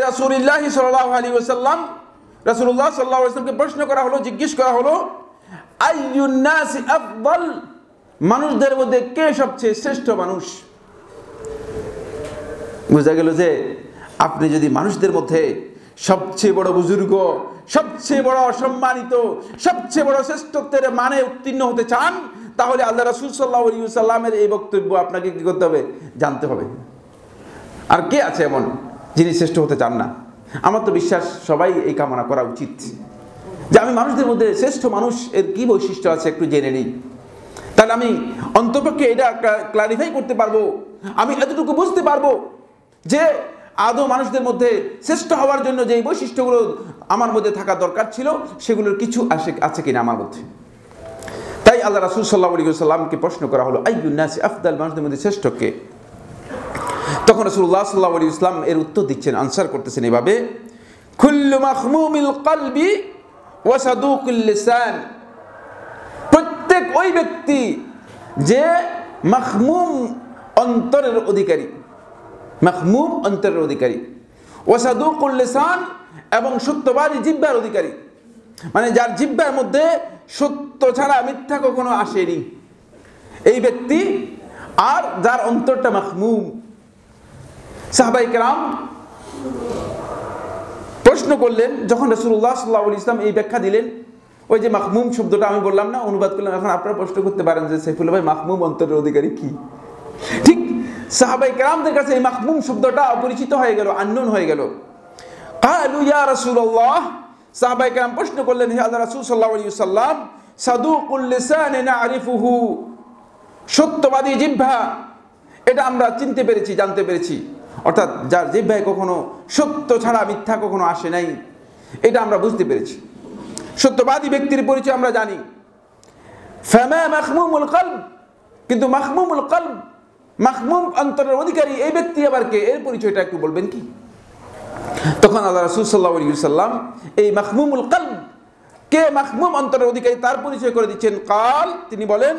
রাসূলিল্লাহ সাল্লাল্লাহু আলাইহি ওয়াসাল্লাম, রাসূলুল্লাহ সাল্লাল্লাহু আলাইহি ওয়াসাল্লামকে প্রশ্ন করা হলো, জিজ্ঞেস করা হলো, আইয়ুন নাসি আফদাল, মানুষদের মধ্যে কে সবচেয়ে শ্রেষ্ঠ মানুষ? বোঝা গেল যে আপনি যদি মানুষদের মধ্যে সবচেয়ে বড় বুজুর্গ, সবচেয়ে বড় সম্মানিত, সবচেয়ে বড় শ্রেষ্ঠত্বের মানে উত্তীর্ণ হতে চান, তাহলে আল্লাহ রাসূল সাল্লাল্লাহু আলাইহি ওয়াসাল্লামের এই বক্তব্য আপনাকে কি করতে হবে? জানতে হবে। আর কে আছে এমন যিনি শ্রেষ্ঠ হতে চান না? আমার তো বিশ্বাস সবাই এই কামনা করা উচিত যে আমি মানুষদের মধ্যে শ্রেষ্ঠ মানুষ এর কি বৈশিষ্ট্য আছে একটু জেনে নিই, তাহলে আমি অন্ততপক্ষে এটা ক্লারিফাই করতে পারবো, আমি এতটুকু বুঝতে পারবো যে আদৌ মানুষদের মধ্যে শ্রেষ্ঠ হওয়ার জন্য যে বৈশিষ্ট্যগুলো আমার মধ্যে থাকা দরকার ছিল সেগুলোর কিছু আছে কিনা আমার মধ্যে। তাই আল্লাহ রাসূল সাল্লাল্লাহু আলাইহি ওয়াসাল্লামকে প্রশ্ন করা হলো, আইয়ুন নাসি আফদাল, মানুষদের মধ্যে শ্রেষ্ঠ কে? তখন রাসূলুল্লাহ সাল্লাল্লাহু আলাইহি ওয়াসাল্লাম এর উত্তর দিচ্ছেন, আনসার করতেছেন এভাবে, কুল্লু মাখমুমিল কলবি ওয়া সাদুকুল লিসান, প্রত্যেক ওই ব্যক্তি যে মাখমুম অন্তরের অধিকারী, মাখমুম অন্তরের অধিকারী, ওয়া সাদুকুল লিসান, এবং সত্যবাদী জিহ্বার অধিকারী, মানে যার জিহ্বার মধ্যে সত্য ছাড়া মিথ্যা কখনো আসেনি, এই ব্যক্তি, আর যার অন্তরটা মাখমুম। সাহাবায়ে কেরাম প্রশ্ন করলেন, যখন রাসূলুল্লাহ সাল্লাল্লাহু আলাইহি ওয়াসাল্লাম এই ব্যাখ্যা দিলেন, ওই যে মাখমুম শব্দটা আমি বললাম না, অনুবাদ করলাম, এখন আপনারা প্রশ্ন করতে পারেন যে সাইফুল্লাহ ভাই মাখমুম অন্তরের অধিকারী কি? ঠিক সাহাবায়ে কেরামদের কাছে এই মাখমুম শব্দটা অপরিচিত হয়ে গেল, আননোন হয়ে গেল। ক্বালু ইয়া রাসূলুল্লাহ, সাহাবায়ে কেরাম প্রশ্ন করলেন, হে আল্লাহর রাসূল সাল্লাল্লাহু আলাইহি ওয়াসাল্লাম, সাদুকুল লিসান না'রিফুহু, সত্যবাদী জিহ্বা এটা আমরা চিনতে পেরেছি, জানতে পেরেছি, অর্থাৎ যার জিহ্বায় কখনো সত্য ছাড়া মিথ্যা কখনো আসে নাই, এটা আমরা বুঝতে পেরেছি, সত্যবাদী ব্যক্তির পরিচয় আমরা জানি। ফামা মাখমুমুল কলব, কিন্তু মাখমুমুল কলব, মাখমুম অন্তরের অধিকারী এই ব্যক্তি আবার কে? এর পরিচয়টা একটু বলবেন কি? তখন আল্লাহ রাসূল সাল্লাল্লাহু আলাইহি ওয়াসাল্লাম এই মাখমুমুল কলব কে, মাখমুম অন্তরের অধিকারী, তার পরিচয় করে দিচ্ছেন। কাল, তিনি বলেন,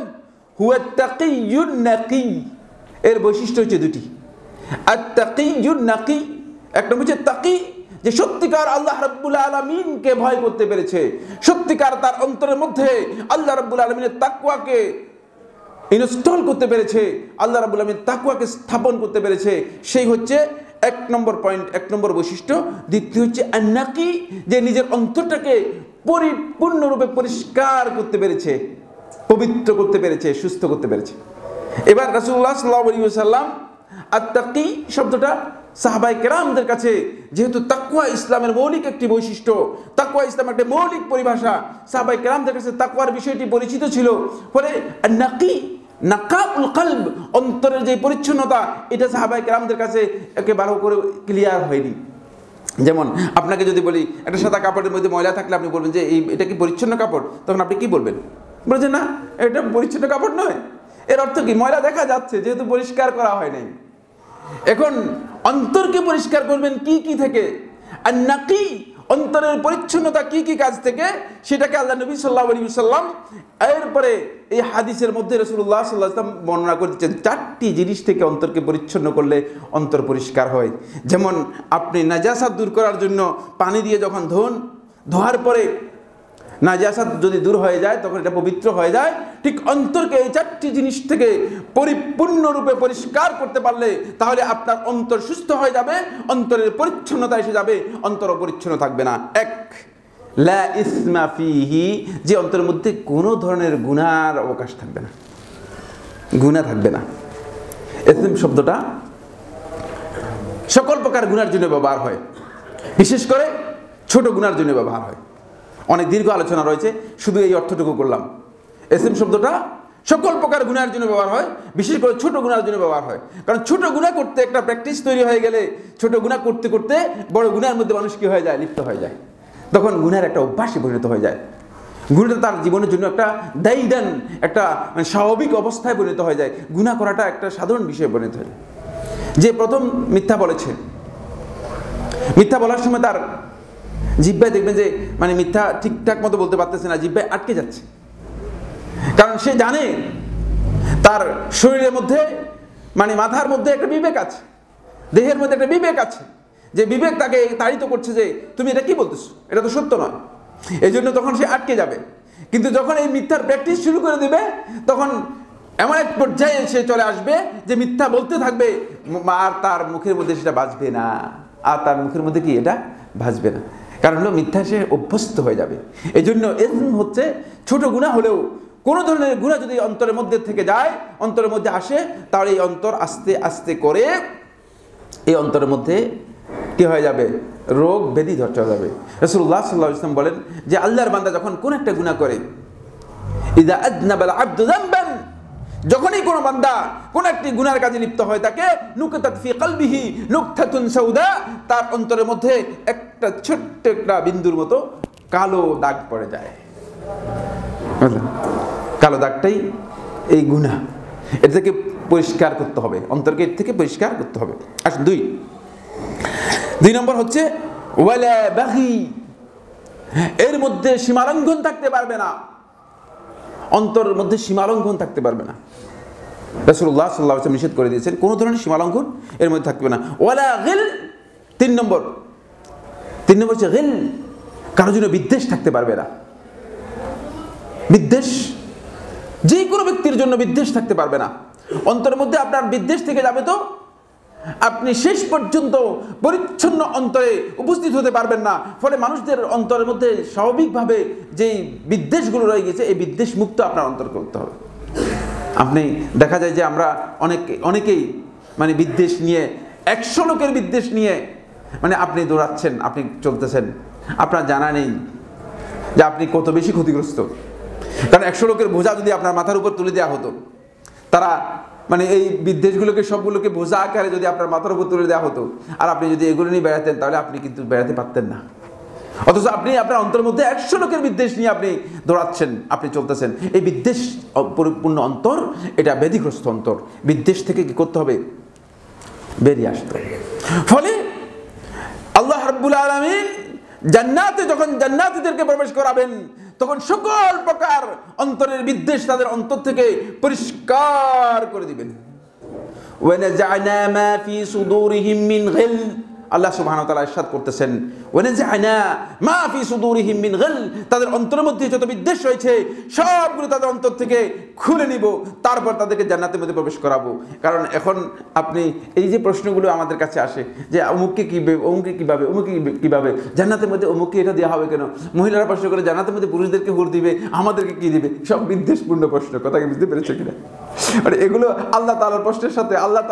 হুয়াত তাকিয়ুন নাকি, এর বৈশিষ্ট্য হচ্ছে দুটি। আত-তাকিয়ুন নাকি, একটা হচ্ছে তাকি, যে সত্যিকার আল্লাহ রাব্বুল আলামিনকে ভয় করতে পেরেছে, সত্যিকার তার অন্তরের মধ্যে আল্লাহ রাব্বুল আলামিনের তাকওয়াকে ইনস্টল করতে পেরেছে, আল্লাহ রাব্বুল আলামিনের তাকওয়াকে স্থাপন করতে পেরেছে, সেই হচ্ছে এক নম্বর পয়েন্ট, এক নম্বর বৈশিষ্ট্য। দ্বিতীয় হচ্ছে আন-নাকি, যে নিজের অন্তরটাকে পরিপূর্ণরূপে পরিষ্কার করতে পেরেছে, পবিত্র করতে পেরেছে, সুস্থ করতে পেরেছে। এবার রাসূলুল্লাহ সাল্লাল্লাহু আলাইহি ওয়াসাল্লাম আত-তাকি শব্দটা সাহাবায়ে কেরামদের কাছে, যেহেতু তাকওয়া ইসলামের মৌলিক একটি বৈশিষ্ট্য, তাকওয়া ইসলামের একটা মৌলিক পরিভাষা, সাহাবায়ে কেরামদের কাছে তাকওয়ার বিষয়টি পরিচিত ছিল, ফলে নাকি, নাকাউল কলব, অন্তরের যে পরিচ্ছন্নতা, এটা সাহাবায়ে কেরামদের কাছে একেবারে করে ক্লিয়ার হয়নি। যেমন আপনাকে যদি বলি একটা সাদা কাপড়ের মধ্যে ময়লা থাকলে আপনি বলবেন যে এটা কি পরিচ্ছন্ন কাপড়, তখন আপনি কি বলবেন? বলছেন না, এটা পরিচ্ছন্ন কাপড় নয়। এর অর্থ কি? ময়লা দেখা যাচ্ছে, যেহেতু পরিষ্কার করা হয় নাই। এখন অন্তরকে পরিষ্কার করবেন কি কি থেকে? আর নাকি, অন্তরের পরিচ্ছন্নতা কি কি কাজ থেকে, সেটাকে আল্লাহ নবী সাল্লাল্লাহু আলাইহি ওয়াসাল্লাম এরপরে এই হাদিসের মধ্যে রাসূলুল্লাহ সাল্লাল্লাহু আলাইহি ওয়াসাল্লাম বর্ণনা করে দিচ্ছেন, চারটি জিনিস থেকে অন্তরকে পরিচ্ছন্ন করলে অন্তর পরিষ্কার হয়। যেমন আপনি নাজাসাত দূর করার জন্য পানি দিয়ে যখন ধোয়ার পরে নাজাসাত যদি দূর হয়ে যায় তখন এটা পবিত্র হয়ে যায়, ঠিক অন্তরকে এই চারটি জিনিস থেকে পরিপূর্ণরূপে পরিষ্কার করতে পারলে তাহলে আপনার অন্তর সুস্থ হয়ে যাবে, অন্তরের পরিচ্ছন্নতা এসে যাবে, অন্তর অপরিচ্ছন্ন থাকবে না। এক, লা ইসমা ফিহি, যে অন্তরের মধ্যে কোনো ধরনের গুনার অবকাশ থাকবে না, গুনাহ থাকবে না। ইসম শব্দটা সকল প্রকার গুনার জন্য ব্যবহার হয়, বিশেষ করে ছোট গুনার জন্য ব্যবহার হয়। অনেক দীর্ঘ আলোচনা রয়েছে, শুধু এই অর্থটুকু করলাম। ইসম শব্দটা সকল প্রকার গুনাহের জন্য ব্যবহার হয়, বিশেষ করে ছোট গুনাহের জন্য ব্যবহার হয়। কারণ ছোট গুনাহ করতে একটা প্র্যাকটিস তৈরি হয়ে গেলে, ছোট গুনাহ করতে করতে বড় গুনাহের মধ্যে মানুষ কি হয়ে যায়? লিপ্ত হয়ে যায়। তখন গুনাহের একটা অভ্যাসে পরিণত হয়ে যায়। গুনাহটা তার জীবনের জন্য একটা দায়িদান, একটা স্বাভাবিক অবস্থায় পরিণত হয়ে যায়। গুনাহ করাটা একটা সাধারণ বিষয়ে পরিণত হয়। যে প্রথম মিথ্যা বলেছে, মিথ্যা বলার সময় তার জিহ্বায় দেখবেন যে মানে মিথ্যা ঠিকঠাক মতো বলতে পারতেছে না, জিহ্বায় আটকে যাচ্ছে। কারণ সে জানে তার শরীরের মধ্যে, মানে মাথার মধ্যে একটা বিবেক আছে, দেহের মধ্যে একটা বিবেক আছে, যে বিবেক তাকে তাড়িত করছে যে তুমি এটা কি বলতেছো, এটা তো সত্য নয়। এই জন্য তখন সে আটকে যাবে। কিন্তু যখন এই মিথ্যার প্র্যাকটিস শুরু করে দেবে, তখন এমন এক পর্যায়ে সে চলে আসবে যে মিথ্যা বলতে থাকবে, আর তার মুখের মধ্যে সেটা বাজবে না, আর তার মুখের মধ্যে কি এটা ভাসবে না। কারণ হলো মিথ্যা সে অভ্যস্ত হয়ে যাবে। এই জন্য ইসম হচ্ছে ছোট গুনাহ হলেও কোনো ধরনের গুনাহ যদি অন্তরের মধ্যে থেকে যায়, অন্তরের মধ্যে আসে, তাহলে এই অন্তর আস্তে আস্তে করে এই অন্তরের মধ্যে কি হয়ে যাবে, রোগ ব্যাধি চলে যাবে। রাসূলুল্লাহ সাল্লাল্লাহু আলাইহি ওয়াসাল্লাম বলেন যে আল্লাহর বান্দা যখন কোন একটা গুনাহ করে, ইযা আযনাবাল আবদু যামবান, যখনই কোনো বান্দা কোন একটি গুনার কাজে লিপ্ত হয়, তাকে নুকতাত ফি কলবিহি নুকতাতুন সাউদা, তার অন্তরের মধ্যে একটা ছোট্ট একটা বিন্দুর মতো কালো দাগ পড়ে যায়। কালো দাগটাই এই গুনাহ। এর থেকে পরিষ্কার করতে হবে, অন্তরকে এর থেকে পরিষ্কার করতে হবে। আসুন দুই নম্বর হচ্ছে ওয়ালা বাগি, এর মধ্যে সীমালঙ্ঘন থাকতে পারবে না, অন্তরের মধ্যে সীমালঙ্ঘন থাকতে পারবে না। রাসূলুল্লাহ সাল্লাল্লাহু আলাইহি ওয়াসাল্লাম নিষেধ করে দিয়েছেন কোন ধরনের সীমালঙ্ঘন এর মধ্যে থাকবে না। ওয়ালা গিল, তিন নম্বর হচ্ছে গিল, কারোর জন্য বিদ্বেষ থাকতে পারবে না। বিদ্বেষ, যে কোনো ব্যক্তির জন্য বিদ্বেষ থাকতে পারবে না। অন্তরের মধ্যে আপনার বিদ্বেষ থেকে যাবে তো আপনি শেষ পর্যন্ত পরিচ্ছন্ন অন্তরে উপস্থিত হতে পারবেন না। ফলে মানুষদের অন্তরের মধ্যে স্বাভাবিকভাবে যেই বিদ্বেষগুলো রয়ে গেছে, এই বিদ্বেষ মুক্ত আপনার অন্তর করতে হবে। আপনি দেখা যায় যে আমরা অনেকেই মানে বিদ্বেষ নিয়ে, 100 লোকের বিদ্বেষ নিয়ে মানে আপনি দৌড়াচ্ছেন, আপনি চলতেছেন, আপনার জানা নেই যে আপনি কত বেশি ক্ষতিগ্রস্ত। কারণ 100 লোকের বোঝা যদি আপনার মাথার উপর তুলে দেওয়া হতো, তারা মানে এই বিদ্বেষগুলোকে সবগুলোকে বোঝা আকারে যদি আপনার মাথার উপর তুলে দেওয়া হতো, আর আপনি যদি এগুলো নিয়ে বেড়াতেন, তাহলে আপনি কিন্তু বেড়াতে পারতেন না। অথচ আপনি আপনার অন্তরের মধ্যে 100 লোকের বিদ্বেষ নিয়ে আপনি দৌড়াচ্ছেন, আপনি চলতেছেন। এই বিদ্বেষ পরিপূর্ণ অন্তর, এটা ব্যাধিগ্রস্ত অন্তর। বিদ্বেষ থেকে কি করতে হবে, বেরিয়ে আসতে হবে। ফলে আল্লাহ রাব্বুল আলামিন জান্নাতে যখন জান্নাতীদেরকে প্রবেশ করাবেন, তখন সকল প্রকার অন্তরের বিদ্বেষ তাদের অন্তর থেকে পরিষ্কার করে দিবেন। ওয়ানাজা'না মা ফি সুদুরিহিম মিন গিল, আল্লাহ সুবহানাহু ওয়া তাআলা ইরশাদ করতেছেন ওয়ানাজা'না মা ফি সুদুরিহিম মিন গিল, তাদের অন্তরের মধ্যে যত বিদ্বেষ রয়েছে সবগুলো তাদের অন্তর থেকে খুলে নিব, তারপর তাদেরকে জান্নাতের মধ্যে প্রবেশ করাবো। কারণ এখন আপনি এই যে প্রশ্নগুলো আমাদের কাছে আসে যে অমুককে কিভাবে, অমুককে কিভাবে, অমুককে কিভাবে, জান্নাতের মধ্যে অমুককে এটা দেওয়া হবে কেন, মহিলারা প্রশ্ন করে জান্নাতের মধ্যে পুরুষদেরকে হুর দিবে, আমাদেরকে কি দিবে, সব বিদ্বেষপূর্ণ প্রশ্ন। কথা কি বুঝতে পেরেছে কিনা? মানে এগুলো আল্লাহ তাআলার প্রশ্নের সাথে আল্লাহ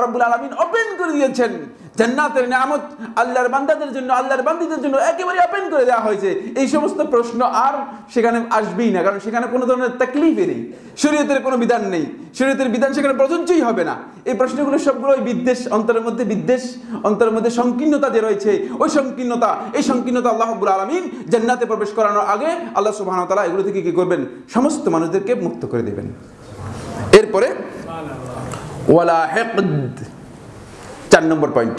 রাব্বুল আলামিন ওপেন করে দিয়েছেন। জান্নাতের নিয়ামত আল্লাহর বান্দাদের জন্য, আল্লাহর বান্দীদের জন্য একেবারে ওপেন করে দেওয়া হয়েছে। এই সমস্ত প্রশ্ন আর সেখানে আসবেই না, কারণ সেখানে কোনো ধরনের তাকলিফই নেই, শরীয়তের কোনো বিধান নেই, শরীয়তের বিধান সেখানে প্রযোজ্যই হবে না। এই প্রশ্নগুলো সবগুলো ওই বিদ্বেষ, অন্তরের মধ্যে বিদ্বেষ, অন্তরের মধ্যে সংকীর্ণতা যে রয়েছে, ওই সংকীর্ণতা, এই সংকীর্ণতা আল্লাহ রাব্বুল আলামিন জান্নাতে প্রবেশ করানোর আগে আল্লাহ সুবহানাহু ওয়া তাআলা এগুলো থেকে কি করবেন, সমস্ত মানুষদেরকে মুক্ত করে দেবেন। এরপরে ওয়ালা হিকদ, 4 নম্বর পয়েন্ট,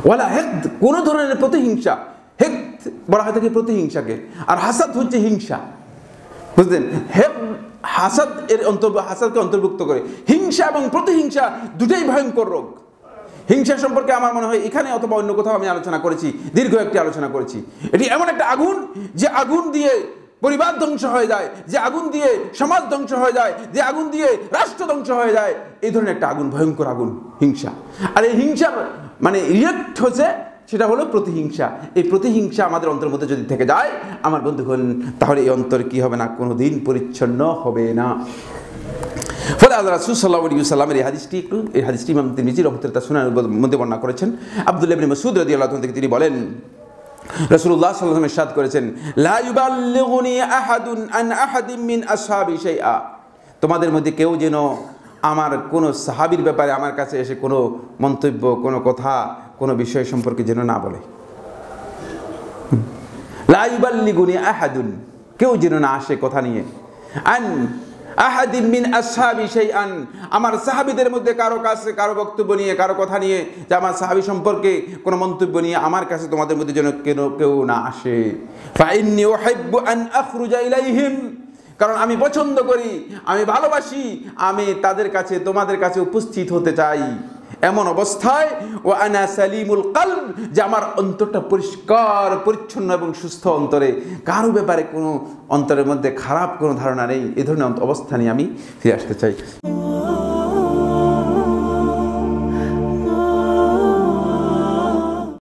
ওয়ালা হিকদ, কোন ধরনের প্রতিহিংসা। হিকদ বলা হয় থাকে প্রতিহিংসাকে, আর হাসাদ হচ্ছে হিংসা, বুঝলেন? হাসাদ এর হাসাদকে অন্তর্ভুক্ত করে। হিংসা এবং প্রতিহিংসা দুটোই ভয়ঙ্কর রোগ। হিংসা সম্পর্কে আমার মনে হয় এখানে অথবা অন্য কোথাও আমি আলোচনা করেছি, দীর্ঘ একটি আলোচনা করেছি। এটি এমন একটা আগুন, যে আগুন দিয়ে পরিবার ধ্বংস হয়ে যায়, যে আগুন দিয়ে সমাজ ধ্বংস হয়ে যায়, যে আগুন দিয়ে রাষ্ট্র ধ্বংস হয়ে যায়। এই ধরনের একটা আগুন, ভয়ঙ্কর আগুন হিংসা। আর এই হিংসার মানে রিয়েক্ট হচ্ছে, সেটা হলো প্রতিহিংসা। এই প্রতিহিংসা আমাদের অন্তরের মধ্যে যদি থেকে যায়, আমার বন্ধুগণ, তাহলে এই অন্তর কি হবে না, কোনোদিন পরিচ্ছন্ন হবে না। ফলে আল্লাহ রাসূল সাল্লাল্লাহু আলাইহি ওয়াসাল্লামের এই হাদিসটি ইমাম তিরমিজি রাহমাতুল্লাহ সুনানের মধ্যে বর্ণনা করেছেন। আব্দুল্লাহ ইবনে মাসউদ রাদিয়াল্লাহু আনহু থেকে তিনি বলেন, রাসূলুল্লাহ সাল্লাল্লাহু আলাইহি ওয়াসাল্লাম ইরশাদ করেছেন, লা ইউবাল্লিগুনি আহাদুন আন আহাদিন মিন আসহাবি শাইআ, তোমাদের মধ্যে কেউ যেন আমার কোনো সাহাবীর ব্যাপারে আমার কাছে এসে কোনো মন্তব্য, কোনো কথা, কোনো বিষয় সম্পর্কে যেন না বলে। লা ইউবাল্লিগুনি আহাদুন, কেউ যেন না আসে কথা নিয়ে, আন আহাদিন মিন আসহাবি শাইআন, আমার সাহাবীদের মধ্যে কারো কাছে কারো বক্তব্য নিয়ে, কারো কথা নিয়ে, যে আমার সাহাবী সম্পর্কে কোনো মন্তব্য নিয়ে আমার কাছে তোমাদের মধ্যে যেন কেউ না আসে। ফা ইন্নী উহিব্বু আন আখরুজা ইলাইহিম, কারণ আমি পছন্দ করি, আমি ভালোবাসি, আমি তাদের কাছে, তোমাদের কাছে উপস্থিত হতে চাই। এমন অবস্থায় ও আনা সালিমুল কলব, যে আমার অন্তরটা পরিষ্কার পরিচ্ছন্ন এবং সুস্থ অন্তরে, কারো ব্যাপারে কোনো অন্তরের মধ্যে খারাপ কোনো ধারণা নেই, এ ধরনের অবস্থা নিয়ে আমি ফিরে আসতে চাই।